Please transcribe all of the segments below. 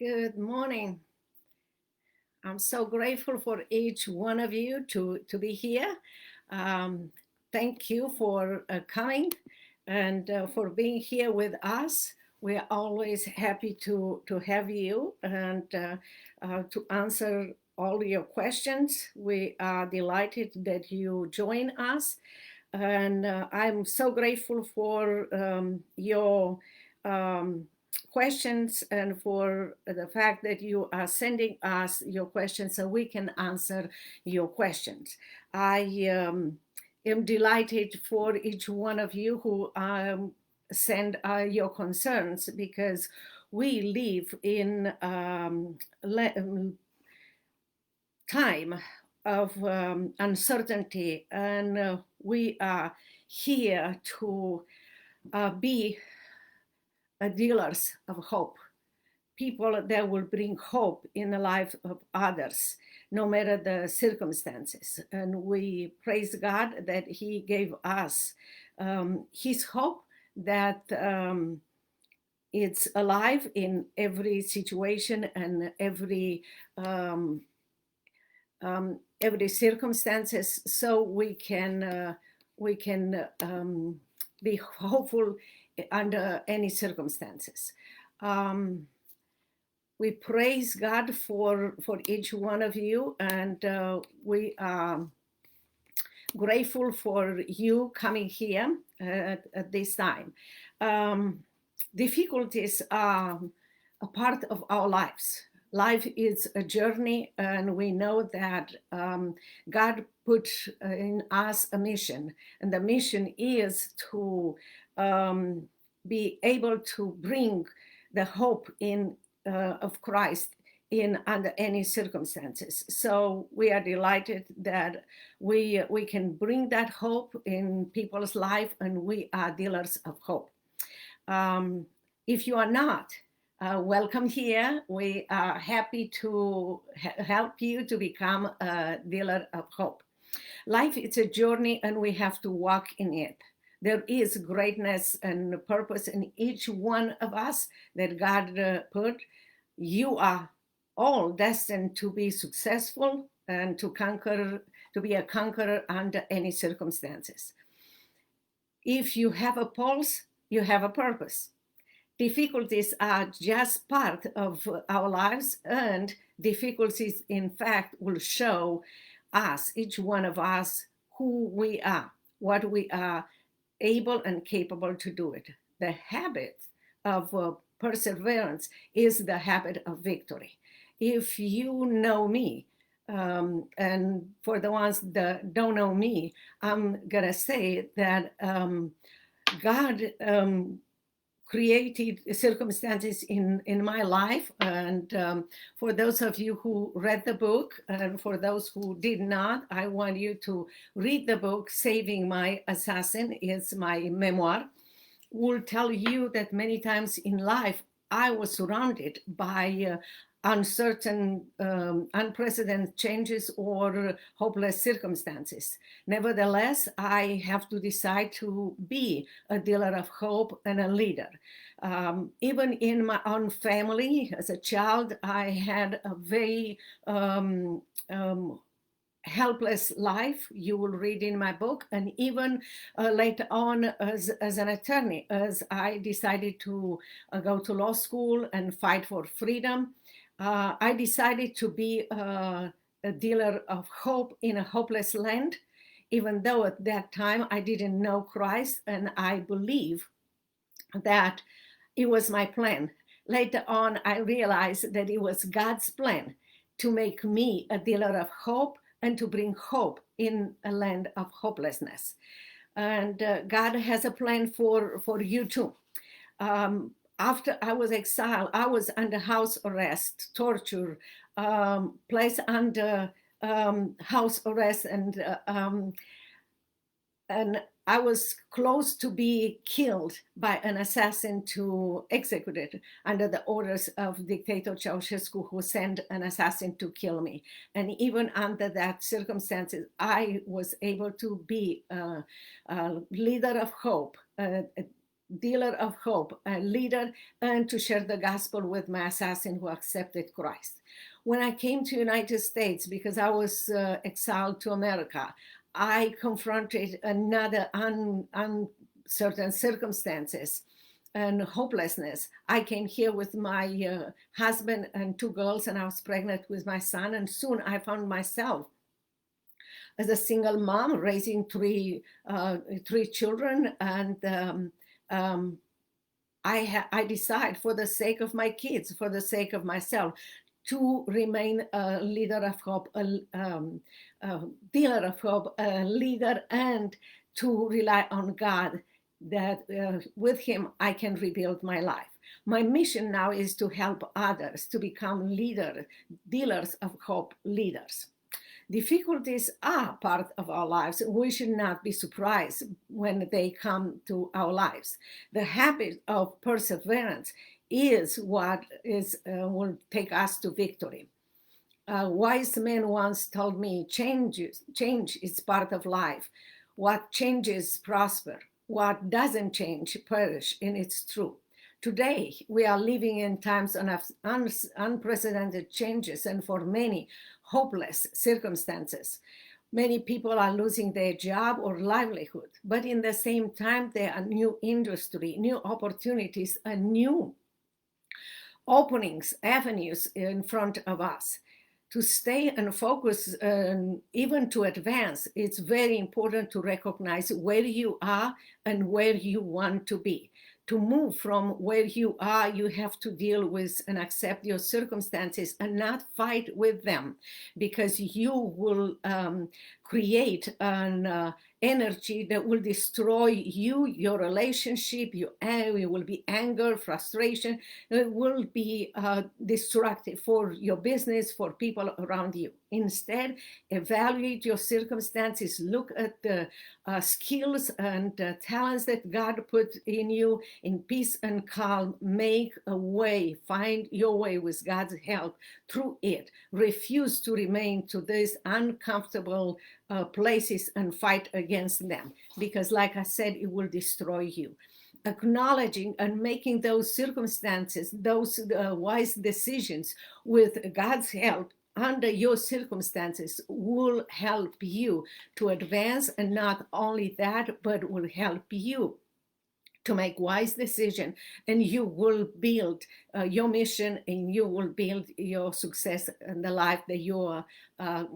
Good morning. I'm so grateful for each one of you to be here. Um, Thank you for coming and for being here with us. We're always happy to have you and to answer all your questions. We are delighted that you join us. And I'm so grateful for your um, questions and for the fact that you are sending us your questions so we can answer your questions. I am delighted for each one of you who send your concerns because we live in time of uncertainty, and we are here to be dealers of hope, people that will bring hope in the life of others, no matter the circumstances. And we praise God that He gave us His hope that it's alive in every situation and every circumstances, so we can be hopeful under any circumstances. We praise God for each one of you, and we are grateful for you coming here at this time. Difficulties are a part of our lives. Life is a journey, and we know that God put in us a mission, and the mission is to be able to bring the hope of Christ in under any circumstances. So we are delighted that we can bring that hope in people's life, and we are dealers of hope. If you are not, welcome here. We are happy to help you to become a dealer of hope. Life is a journey, and we have to walk in it. There is greatness and purpose in each one of us that God put. You are all destined to be successful and to be a conqueror under any circumstances. If you have a pulse, you have a purpose. Difficulties are just part of our lives, and difficulties, in fact, will show us, each one of us, who we are, what we are able and capable to do it. The habit of perseverance is the habit of victory. If you know me, and for the ones that don't know me, I'm gonna say that God created circumstances in my life, and for those of you who read the book, and for those who did not, I want you to read the book. Saving My Assassin is my memoir. Will tell you that many times in life I was surrounded by uncertain, unprecedented changes or hopeless circumstances. Nevertheless, I have to decide to be a dealer of hope and a leader. Even in my own family, as a child, I had a very helpless life. You will read in my book. And even later on, as an attorney, as I decided to go to law school and fight for freedom, I decided to be a dealer of hope in a hopeless land, even though at that time I didn't know Christ, and I believe that it was my plan. Later on, I realized that it was God's plan to make me a dealer of hope and to bring hope in a land of hopelessness. And God has a plan for you too. After I was exiled, I was under house arrest, torture, placed under house arrest, and I was close to be killed by an assassin to executed under the orders of dictator Ceausescu, who sent an assassin to kill me. And even under that circumstances, I was able to be a leader of hope, dealer of hope, a leader, and to share the gospel with my assassin who accepted Christ. When I came to United States, because I was exiled to America, I confronted another uncertain circumstances and hopelessness. I came here with my husband and two girls, and I was pregnant with my son, and soon I found myself as a single mom raising three children, and I decide, for the sake of my kids, for the sake of myself, to remain a leader of hope, a dealer of hope, a leader, and to rely on God, that with him I can rebuild my life. My mission now is to help others to become dealers of hope leaders. Difficulties are part of our lives. We should not be surprised when they come to our lives. The habit of perseverance is what will take us to victory. A wise man once told me, change is part of life. What changes prosper. What doesn't change perish, and it's true. Today, we are living in times of unprecedented changes, and for many, hopeless circumstances. Many people are losing their job or livelihood, but in the same time, there are new industry, new opportunities, and new openings, avenues in front of us. To stay and focus, even to advance, it's very important to recognize where you are and where you want to be. To move from where you are, you have to deal with and accept your circumstances and not fight with them, because you will create an energy that will destroy you, your relationship. You will be anger, frustration. It will be destructive for your business, for people around you. Instead, evaluate your circumstances. Look at the skills and talents that God put in you. In peace and calm, make a way. Find your way with God's help through it. Refuse to remain to these uncomfortable places and fight against them, because like I said, it will destroy you. Acknowledging and making those circumstances, those wise decisions with God's help under your circumstances will help you to advance, and not only that, but will help you to make wise decisions, and you will build your mission, and you will build your success and the life that you are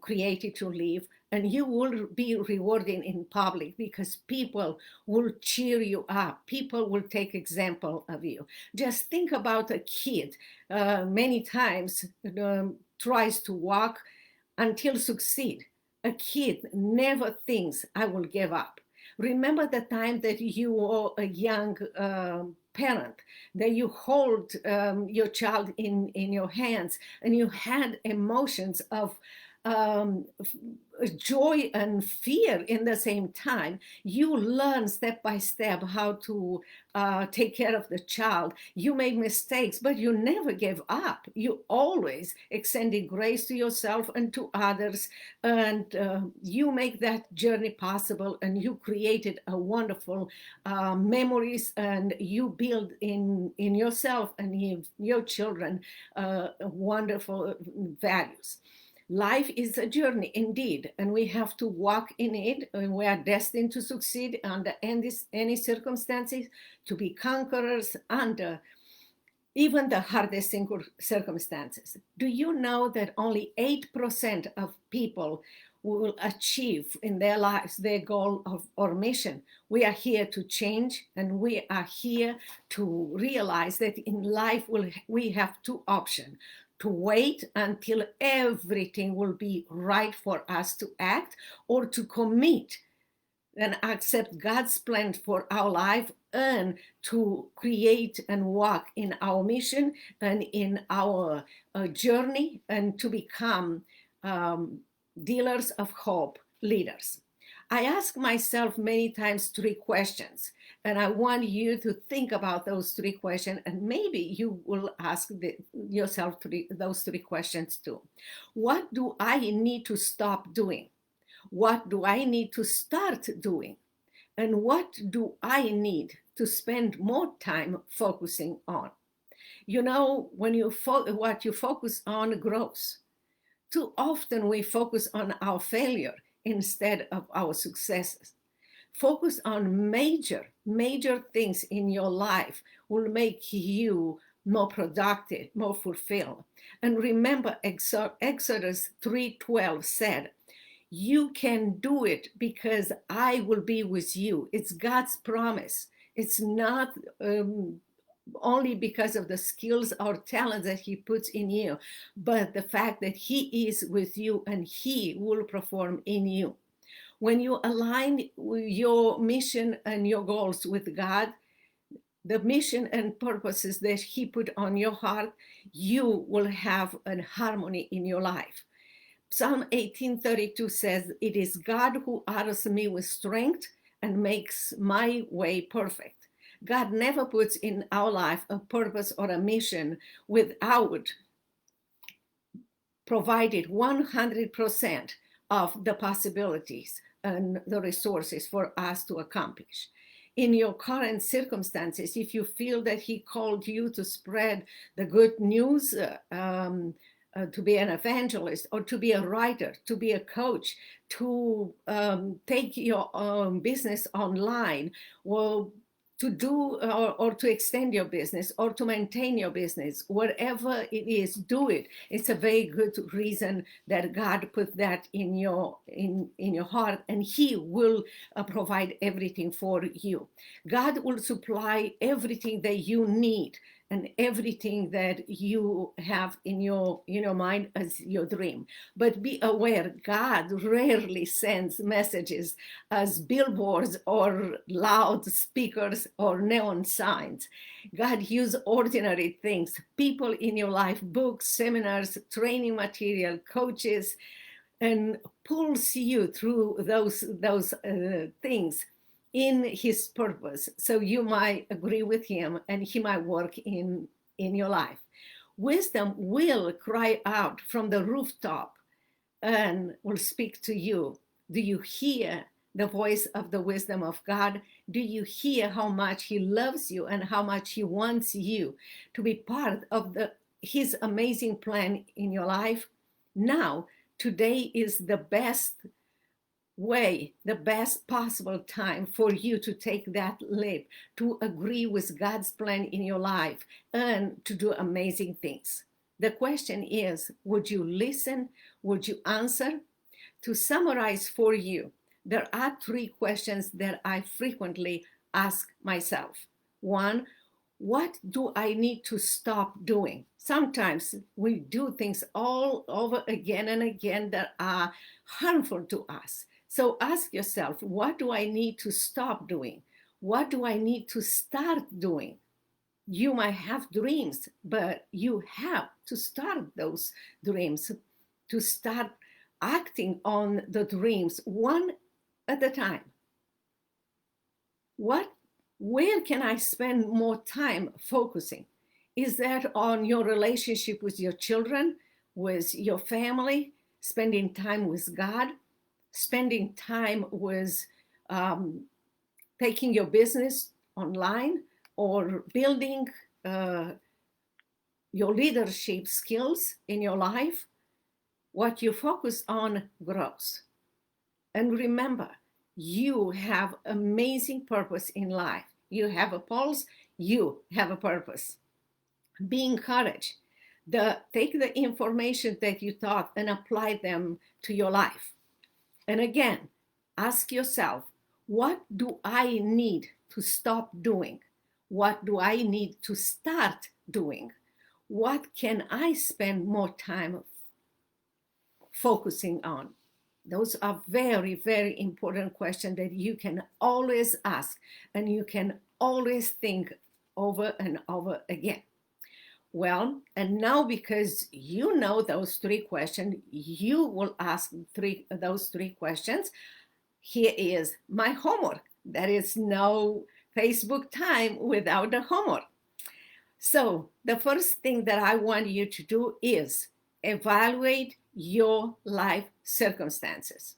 created to live. And you will be rewarded in public, because people will cheer you up. People will take example of you. Just think about a kid. Many times tries to walk until succeed. A kid never thinks, I will give up. Remember the time that you were a young parent, that you hold your child in your hands, and you had emotions of joy and fear in the same time. You learn step by step how to take care of the child. You made mistakes, but you never gave up. You always extended grace to yourself and to others, and you make that journey possible, and you created a wonderful memories, and you build in yourself and in your children wonderful values. Life is a journey indeed, and we have to walk in it, and we are destined to succeed under any circumstances, to be conquerors under even the hardest circumstances. Do you know that only 8% of people will achieve in their lives their goal or mission? We are here to change, and we are here to realize that in life we have two options: to wait until everything will be right for us to act, or to commit and accept God's plan for our life, and to create and walk in our mission and in our journey, and to become dealers of hope leaders. I ask myself many times 3 questions, and I want you to think about those 3 questions, and maybe you will ask yourself those 3 questions too. What do I need to stop doing? What do I need to start doing? And what do I need to spend more time focusing on? You know, when what you focus on grows. Too often we focus on our failure instead of our successes. Focus on major things in your life will make you more productive, more fulfilled. And remember, Exodus 3:12 said, you can do it because I will be with you. It's God's promise. It's not only because of the skills or talents that he puts in you, but the fact that he is with you and he will perform in you. When you align your mission and your goals with God, the mission and purposes that he put on your heart, you will have a harmony in your life. Psalm 18:32 says, it is God who arms me with strength and makes my way perfect. God never puts in our life a purpose or a mission without provided 100% of the possibilities and the resources for us to accomplish. In your current circumstances, if you feel that he called you to spread the good news, to be an evangelist or to be a writer, to be a coach, to take your business online, or to do or to extend your business or to maintain your business, whatever it is, do it. It's a very good reason that God put that in your heart, and he will provide everything for you. God will supply everything that you need and everything that you have in your mind as your dream. But be aware, God rarely sends messages as billboards or loudspeakers or neon signs. God uses ordinary things, people in your life, books, seminars, training material, coaches, and pulls you through those things in his purpose, so you might agree with him and he might work in your life. Wisdom will cry out from the rooftop and will speak to you. Do you hear the voice of the wisdom of God? Do you hear how much he loves you and how much he wants you to be part of his amazing plan in your life? Now, today is the best way, the best possible time for you to take that leap, to agree with God's plan in your life and to do amazing things. The question is, would you listen? Would you answer? To summarize for you, there are 3 questions that I frequently ask myself. 1, what do I need to stop doing? Sometimes we do things all over again and again that are harmful to us. So ask yourself, what do I need to stop doing? What do I need to start doing? You might have dreams, but you have to start those dreams, to start acting on the dreams one at a time. Where can I spend more time focusing? Is that on your relationship with your children, with your family, spending time with God? Spending time with taking your business online, or building your leadership skills in your life? What you focus on grows. And remember, you have amazing purpose in life. You have a pulse, you have a purpose. Be encouraged. Take the information that you thought and apply them to your life. And again, ask yourself, what do I need to stop doing? What do I need to start doing? What can I spend more time focusing on? Those are very, very important questions that you can always ask and you can always think over and over again. Well, and now because you know those 3 questions, you will ask those 3 questions. Here is my homework. There is no Facebook time without the homework. So the first thing that I want you to do is evaluate your life circumstances.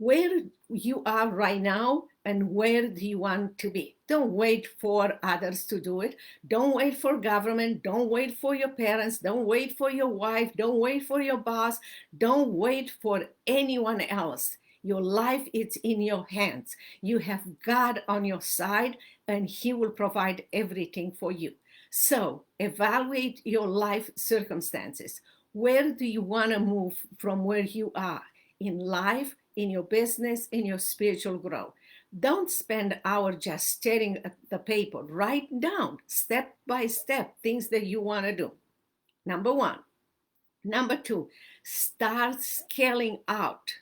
where you are right now and where do you want to be. Don't wait for others to do it. Don't wait for government. Don't wait for your parents. Don't wait for your wife. Don't wait for your boss. Don't wait for anyone else. Your life is in your hands. You have God on your side, and He will provide everything for you. So evaluate your life circumstances. Where do you want to move from where you are in life, in your business, in your spiritual growth? Don't spend hours just staring at the paper. Write down step by step things that you want to do. Number one. Number two, start scaling out.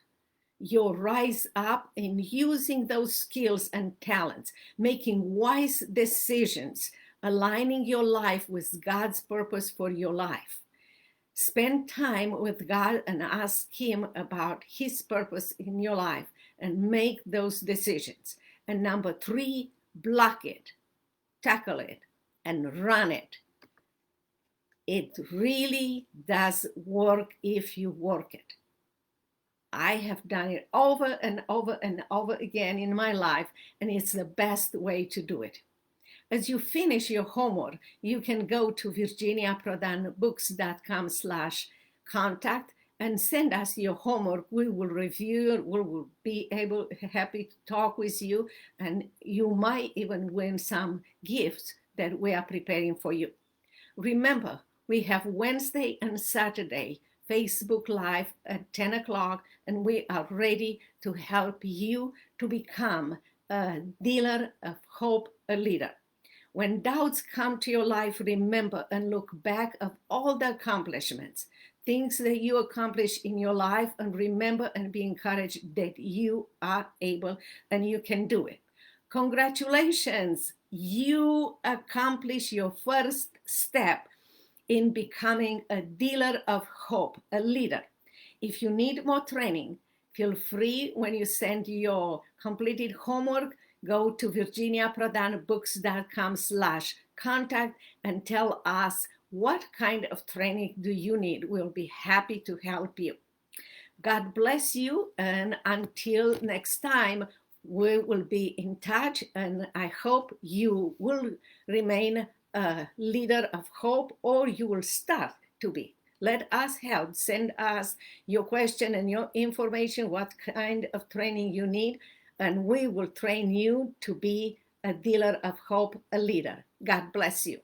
You'll rise up in using those skills and talents, making wise decisions, aligning your life with God's purpose for your life. Spend time with God and ask Him about His purpose in your life and make those decisions. And number three, block it, tackle it, and run it. It really does work if you work it. I have done it over and over and over again in my life, and it's the best way to do it. As you finish your homework, you can go to virginiaprodanbooks.com/contact and send us your homework. We will review it. We will be happy to talk with you, and you might even win some gifts that we are preparing for you. Remember, we have Wednesday and Saturday Facebook Live at 10 o'clock, and we are ready to help you to become a dealer of hope, a leader. When doubts come to your life, remember and look back of all the accomplishments, things that you accomplished in your life, and remember and be encouraged that you are able and you can do it. Congratulations, you accomplished your first step in becoming a dealer of hope, a leader. If you need more training, feel free when you send your completed homework, go to virginiaprodanbooks.com/contact and tell us what kind of training do you need. We'll be happy to help you. God bless you, and until next time, we will be in touch, and I hope you will remain a leader of hope, or you will start to be. Let us help. Send us your question and your information, what kind of training you need, and we will train you to be a dealer of hope, a leader. God bless you.